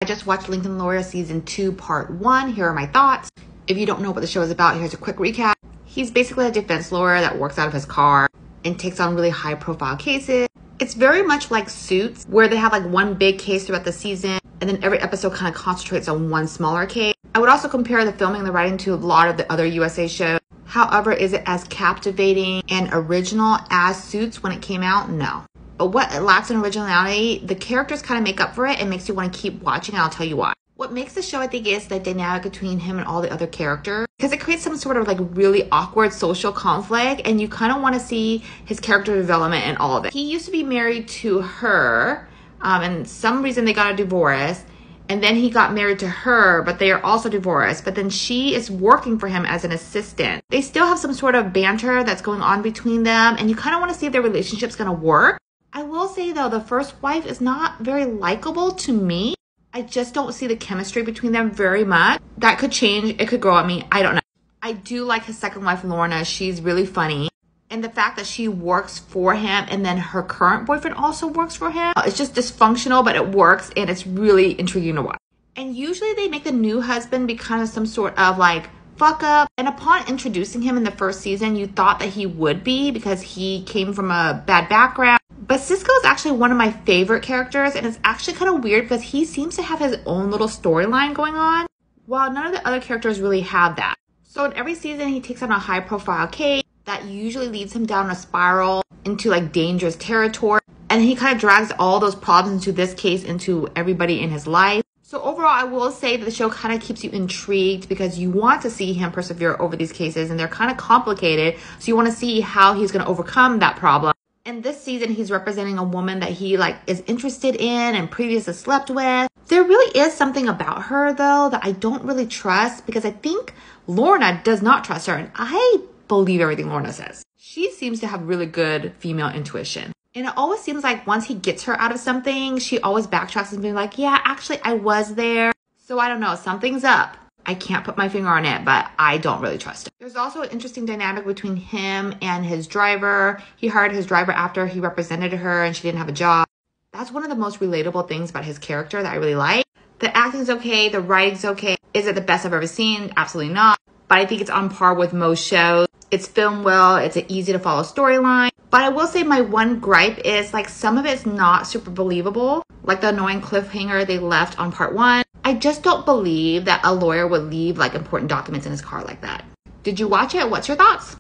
I just watched Lincoln Lawyer season 2 part 1. Here are my thoughts. If you don't know what the show is about, here's a quick recap. He's basically a defense lawyer that works out of his car and takes on really high profile cases. It's very much like Suits, where they have like one big case throughout the season and then every episode kind of concentrates on one smaller case. I would also compare the filming and the writing to a lot of the other USA shows. However, is it as captivating and original as Suits when it came out? No. But what it lacks in originality, the characters kind of make up for it and makes you want to keep watching, and I'll tell you why. What makes the show, I think, is the dynamic between him and all the other characters, because it creates some sort of like really awkward social conflict, and you kind of want to see his character development and all of it. He used to be married to her, and some reason they got a divorce, and then he got married to her, but they are also divorced, but then she is working for him as an assistant. They still have some sort of banter that's going on between them, and you kind of want to see if their relationship's going to work. I will say though, the first wife is not very likable to me. I just don't see the chemistry between them very much. That could change. It could grow on me. I don't know. I do like his second wife, Lorna. She's really funny. And the fact that she works for him and then her current boyfriend also works for him. It's just dysfunctional, but it works and it's really intriguing to watch. And usually they make the new husband be kind of some sort of like fuck up. And upon introducing him in the first season, you thought that he would be because he came from a bad background. But Cisco is actually one of my favorite characters, and it's actually kind of weird because he seems to have his own little storyline going on, while none of the other characters really have that. So in every season, he takes on a high profile case that usually leads him down a spiral into like dangerous territory. And he kind of drags all those problems into this case into everybody in his life. So overall, I will say that the show kind of keeps you intrigued because you want to see him persevere over these cases, and they're kind of complicated. So you want to see how he's going to overcome that problem. And this season, he's representing a woman that he like is interested in and previously slept with. There really is something about her though that I don't really trust, because I think Lorna does not trust her, and I believe everything Lorna says. She seems to have really good female intuition. And it always seems like once he gets her out of something, she always backtracks and being like, yeah, actually I was there. So I don't know, something's up. I can't put my finger on it, but I don't really trust him. There's also an interesting dynamic between him and his driver. He hired his driver after he represented her and she didn't have a job. That's one of the most relatable things about his character that I really like. The acting's okay, the writing's okay. Is it the best I've ever seen? Absolutely not. But I think it's on par with most shows. It's filmed well, it's an easy to follow storyline. But I will say my one gripe is like some of it's not super believable. Like the annoying cliffhanger they left on part 1. I just don't believe that a lawyer would leave like important documents in his car like that. Did you watch it? What's your thoughts?